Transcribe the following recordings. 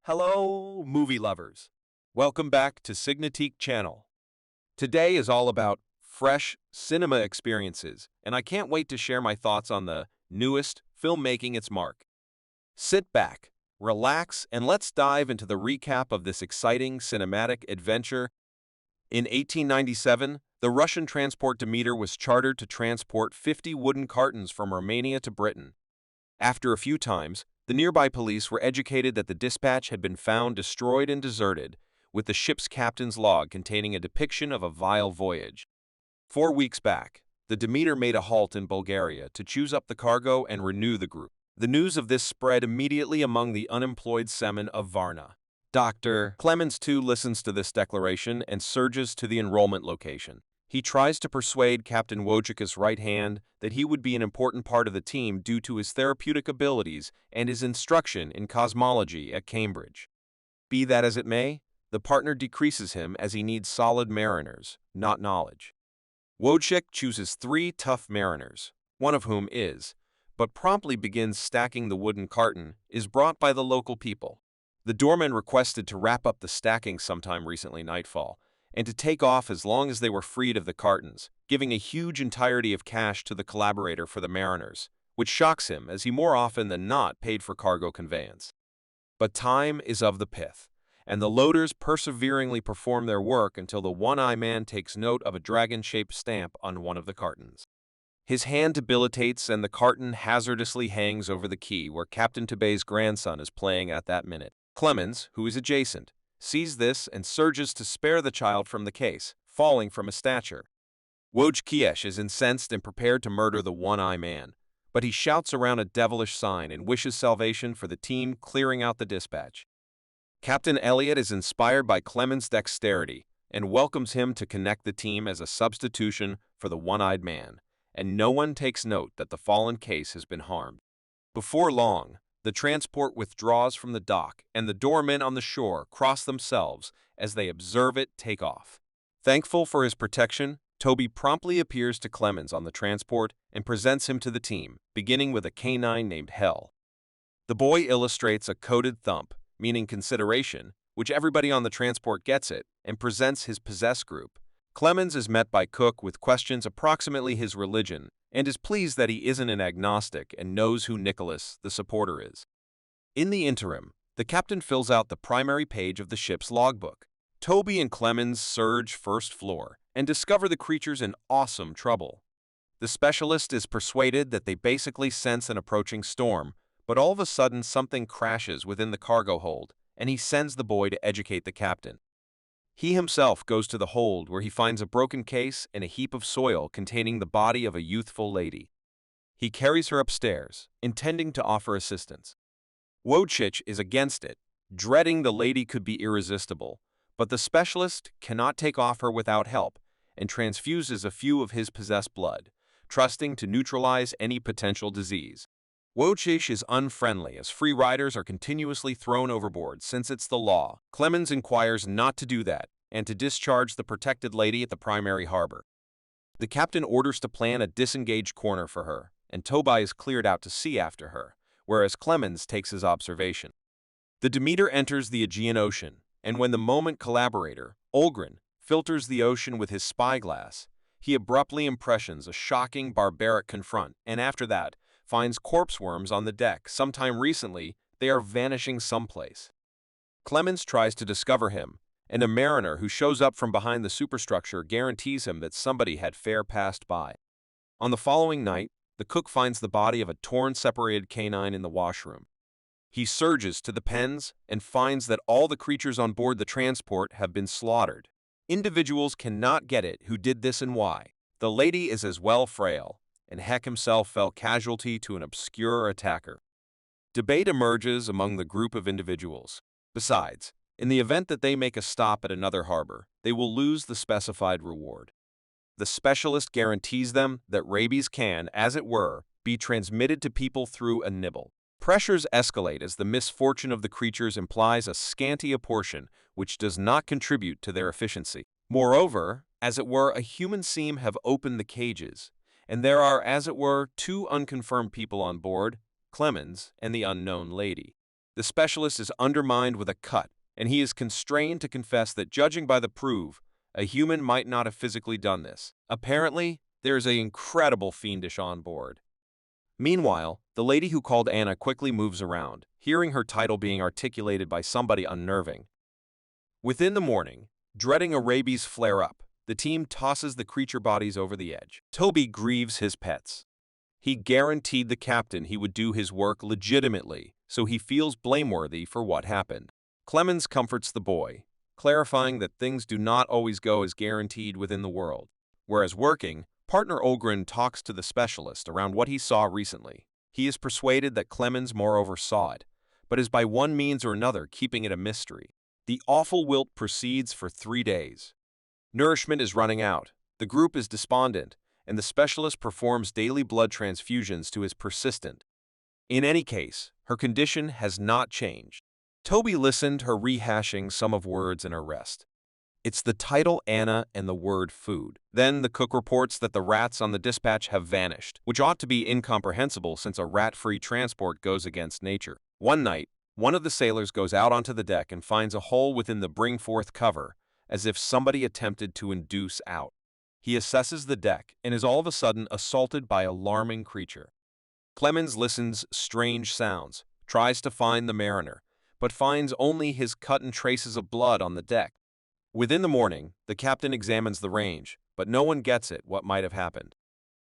Hello, movie lovers. Welcome back to Signatique channel. Today is all about fresh cinema experiences, and I can't wait to share my thoughts on the newest film making its mark. Sit back, relax, and let's dive into the recap of this exciting cinematic adventure. In 1897, the Russian transport Demeter was chartered to transport 50 wooden cartons from Romania to Britain. After a few times, the nearby police were educated that the dispatch had been found destroyed and deserted, with the ship's captain's log containing a depiction of a vile voyage. 4 weeks back, the Demeter made a halt in Bulgaria to choose up the cargo and renew the group. The news of this spread immediately among the unemployed seamen of Varna. Dr. Clemens too listens to this declaration and surges to the enrollment location. He tries to persuade Captain Wojcicka's right hand that he would be an important part of the team due to his therapeutic abilities and his instruction in cosmology at Cambridge. Be that as it may, the partner decreases him as he needs solid mariners, not knowledge. Wojcik chooses 3 tough mariners, one of whom but promptly begins stacking the wooden carton, is brought by the local people. The doorman requested to wrap up the stacking sometime recently nightfall, and to take off as long as they were freed of the cartons, giving a huge entirety of cash to the collaborator for the mariners, which shocks him as he more often than not paid for cargo conveyance. But time is of the pith, and the loaders perseveringly perform their work until the one-eye man takes note of a dragon-shaped stamp on one of the cartons. His hand debilitates and the carton hazardously hangs over the quay where Captain Tebey's grandson is playing at that minute. Clemens, who is adjacent, sees this and surges to spare the child from the case, falling from his stature. Wojciech is incensed and prepared to murder the one-eye man, but he shouts around a devilish sign and wishes salvation for the team clearing out the dispatch. Captain Elliot is inspired by Clemens' dexterity and welcomes him to connect the team as a substitution for the one-eyed man, and no one takes note that the fallen case has been harmed. Before long, the transport withdraws from the dock, and the doormen on the shore cross themselves as they observe it take off. Thankful for his protection, Toby promptly appears to Clemens on the transport and presents him to the team, beginning with a canine named Hell. The boy illustrates a coded thump, meaning consideration, which everybody on the transport gets it, and presents his possessed group. Clemens is met by Cook with questions approximately his religion, and is pleased that he isn't an agnostic and knows who Nicholas, the supporter, is. In the interim, the captain fills out the primary page of the ship's logbook. Toby and Clemens surge first floor and discover the creatures in awesome trouble. The specialist is persuaded that they basically sense an approaching storm, but all of a sudden something crashes within the cargo hold, and he sends the boy to educate the captain. He himself goes to the hold where he finds a broken case and a heap of soil containing the body of a youthful lady. He carries her upstairs, intending to offer assistance. Wojcik is against it, dreading the lady could be irresistible, but the specialist cannot take off her without help and transfuses a few of his possessed blood, trusting to neutralize any potential disease. Wojcik is unfriendly as free riders are continuously thrown overboard since it's the law. Clemens inquires not to do that and to discharge the protected lady at the primary harbor. The captain orders to plan a disengaged corner for her, and Toby is cleared out to sea after her, whereas Clemens takes his observation. The Demeter enters the Aegean Ocean, and when the moment collaborator, Olgren, filters the ocean with his spyglass, he abruptly impressions a shocking barbaric confront, and after that, finds corpse worms on the deck. Sometime recently, they are vanishing someplace. Clemens tries to discover him, and a mariner who shows up from behind the superstructure guarantees him that somebody had fair passed by. On the following night, the cook finds the body of a torn, separated canine in the washroom. He surges to the pens and finds that all the creatures on board the transport have been slaughtered. Individuals cannot get it who did this and why. The lady is as well frail, and Heck himself fell casualty to an obscure attacker. Debate emerges among the group of individuals. Besides, in the event that they make a stop at another harbor, they will lose the specified reward. The specialist guarantees them that rabies can, as it were, be transmitted to people through a nibble. Pressures escalate as the misfortune of the creatures implies a scanty apportion which does not contribute to their efficiency. Moreover, as it were, a human seam have opened the cages, and there are, as it were, 2 unconfirmed people on board, Clemens and the unknown lady. the specialist is undermined with a cut, and he is constrained to confess that judging by the proof, a human might not have physically done this. Apparently, there is an incredible fiendish on board. Meanwhile, the lady who called Anna quickly moves around, hearing her title being articulated by somebody unnerving. Within the morning, dreading a rabies flare-up, the team tosses the creature bodies over the edge. Toby grieves his pets. He guaranteed the captain he would do his work legitimately, so he feels blameworthy for what happened. Clemens comforts the boy, clarifying that things do not always go as guaranteed within the world. Whereas working, partner Olgren talks to the specialist around what he saw recently. He is persuaded that Clemens moreover saw it, but is by one means or another keeping it a mystery. The awful wilt proceeds for 3 days. Nourishment is running out, the group is despondent, and the specialist performs daily blood transfusions to his persistent. In any case, her condition has not changed. Toby listened, her rehashing some of words in her rest. It's the title Anna and the word food. Then the cook reports that the rats on the dispatch have vanished, which ought to be incomprehensible since a rat-free transport goes against nature. One night, one of the sailors goes out onto the deck and finds a hole within the bring-forth cover, as if somebody attempted to induce out. He assesses the deck and is all of a sudden assaulted by alarming creature. Clemens listens strange sounds, tries to find the mariner, but finds only his cut and traces of blood on the deck. Within the morning, the captain examines the range, but no one gets it what might have happened.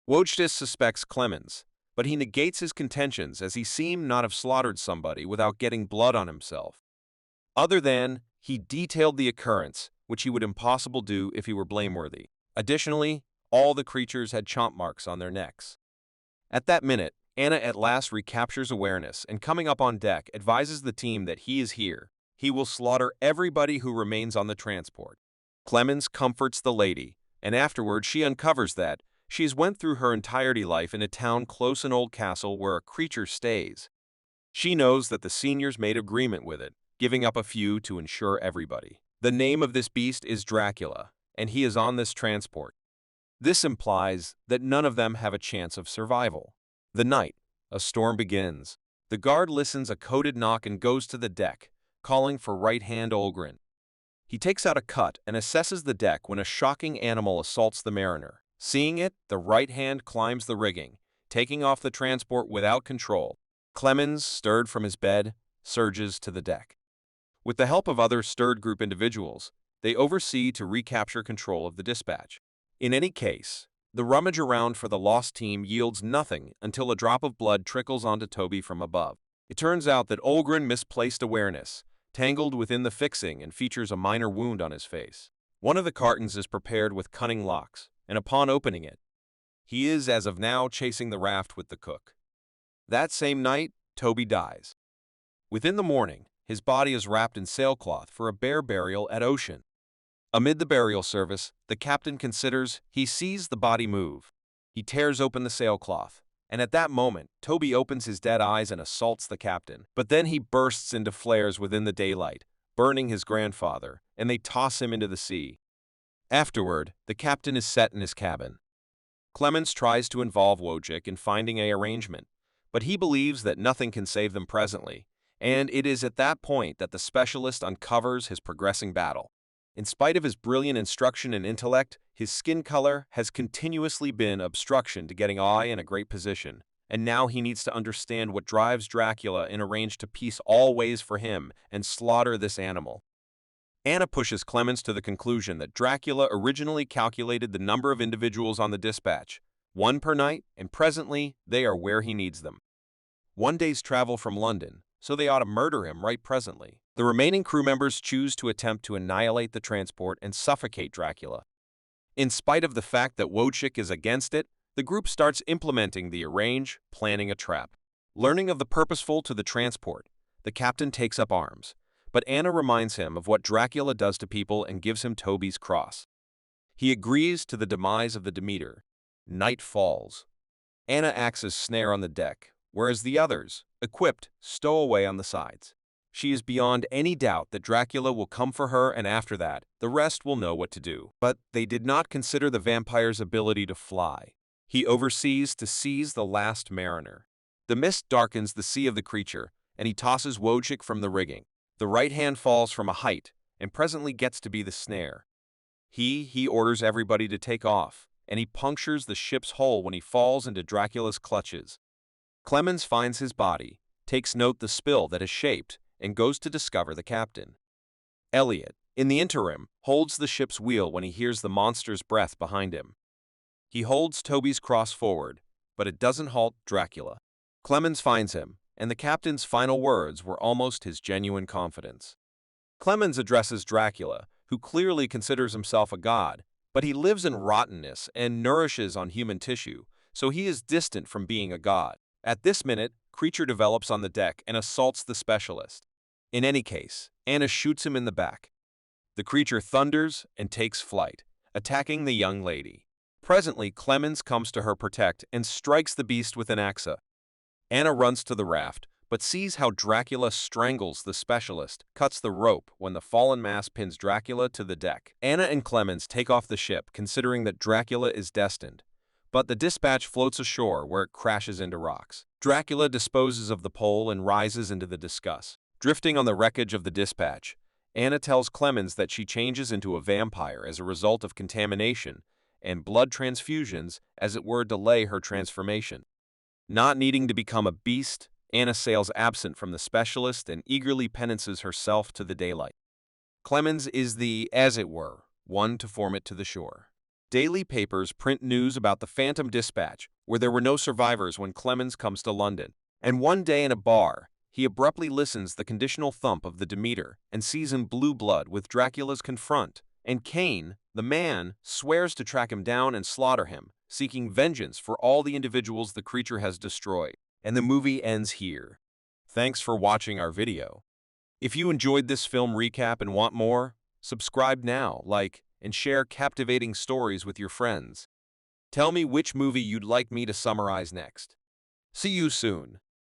Wojtis suspects Clemens, but he negates his contentions as he seemed not have slaughtered somebody without getting blood on himself. Other than, he detailed the occurrence, which he would impossible do if he were blameworthy. Additionally, all the creatures had chomp marks on their necks. At that minute, Anna at last recaptures awareness and coming up on deck advises the team that he is here. He will slaughter everybody who remains on the transport. Clemens comforts the lady, and afterward she uncovers that she has went through her entirety life in a town close an old castle where a creature stays. She knows that the seniors made agreement with it, giving up a few to ensure everybody. The name of this beast is Dracula, and he is on this transport. This implies that none of them have a chance of survival. The night, a storm begins. The guard listens a coded knock and goes to the deck, calling for right-hand Olgren. He takes out a cut and assesses the deck when a shocking animal assaults the mariner. Seeing it, the right hand climbs the rigging, taking off the transport without control. Clemens, stirred from his bed, surges to the deck. With the help of other stirred group individuals, they oversee to recapture control of the dispatch. In any case, the rummage around for the lost team yields nothing until a drop of blood trickles onto Toby from above. It turns out that Olgren misplaced awareness, tangled within the fixing, and features a minor wound on his face. One of the cartons is prepared with cunning locks, and upon opening it, he is as of now chasing the raft with the cook. That same night, Toby dies. Within the morning, his body is wrapped in sailcloth for a bare burial at ocean. Amid the burial service, the captain considers he sees the body move. He tears open the sailcloth, and at that moment, Toby opens his dead eyes and assaults the captain. But then he bursts into flares within the daylight, burning his grandfather, and they toss him into the sea. Afterward, the captain is set in his cabin. Clemens tries to involve Wojcik in finding an arrangement, but he believes that nothing can save them presently, and it is at that point that the specialist uncovers his progressing battle. In spite of his brilliant instruction and intellect, his skin color has continuously been obstruction to getting eye in a great position, and now he needs to understand what drives Dracula and arrange to piece all ways for him and slaughter this animal. Anna pushes Clemens to the conclusion that Dracula originally calculated the number of individuals on the dispatch, 1 per night, and presently they are where he needs them. 1 day's travel from London, so they ought to murder him right presently. The remaining crew members choose to attempt to annihilate the transport and suffocate Dracula. In spite of the fact that Wojcik is against it, the group starts implementing the arrange, planning a trap. Learning of the purposeful to the transport, the captain takes up arms, but Anna reminds him of what Dracula does to people and gives him Toby's cross. He agrees to the demise of the Demeter. Night falls. Anna acts as snare on the deck, whereas the others, equipped, stow away on the sides. She is beyond any doubt that Dracula will come for her, and after that, the rest will know what to do. But they did not consider the vampire's ability to fly. He oversees to seize the last mariner. The mist darkens the sea of the creature, and he tosses Wojcik from the rigging. The right hand falls from a height, and presently gets to be the snare. He orders everybody to take off, and he punctures the ship's hull when he falls into Dracula's clutches. Clemens finds his body, takes note the spill that is shaped, and goes to discover the captain. Elliot, in the interim, holds the ship's wheel when he hears the monster's breath behind him. He holds Toby's cross forward, but it doesn't halt Dracula. Clemens finds him, and the captain's final words were almost his genuine confidence. Clemens addresses Dracula, who clearly considers himself a god, but he lives in rottenness and nourishes on human tissue, so he is distant from being a god. At this minute, Creature develops on the deck and assaults the specialist. In any case, Anna shoots him in the back. The creature thunders and takes flight, attacking the young lady. Presently, Clemens comes to her protect and strikes the beast with an axe. Anna runs to the raft, but sees how Dracula strangles the specialist, cuts the rope when the fallen mass pins Dracula to the deck. Anna and Clemens take off the ship, considering that Dracula is destined, but the dispatch floats ashore where it crashes into rocks. Dracula disposes of the pole and rises into the Discuss. Drifting on the wreckage of the dispatch, Anna tells Clemens that she changes into a vampire as a result of contamination, and blood transfusions, as it were, delay her transformation. Not needing to become a beast, Anna sails absent from the specialist and eagerly penances herself to the daylight. Clemens is the, as it were, one to form it to the shore. Daily papers print news about the Phantom Dispatch, where there were no survivors when Clemens comes to London. And one day in a bar, he abruptly listens the conditional thump of the Demeter and sees in blue blood with Dracula's confront, and Cain, the man, swears to track him down and slaughter him, seeking vengeance for all the individuals the creature has destroyed. And the movie ends here. Thanks for watching our video. If you enjoyed this film recap and want more, subscribe now, like, and share captivating stories with your friends. Tell me which movie you'd like me to summarize next. See you soon.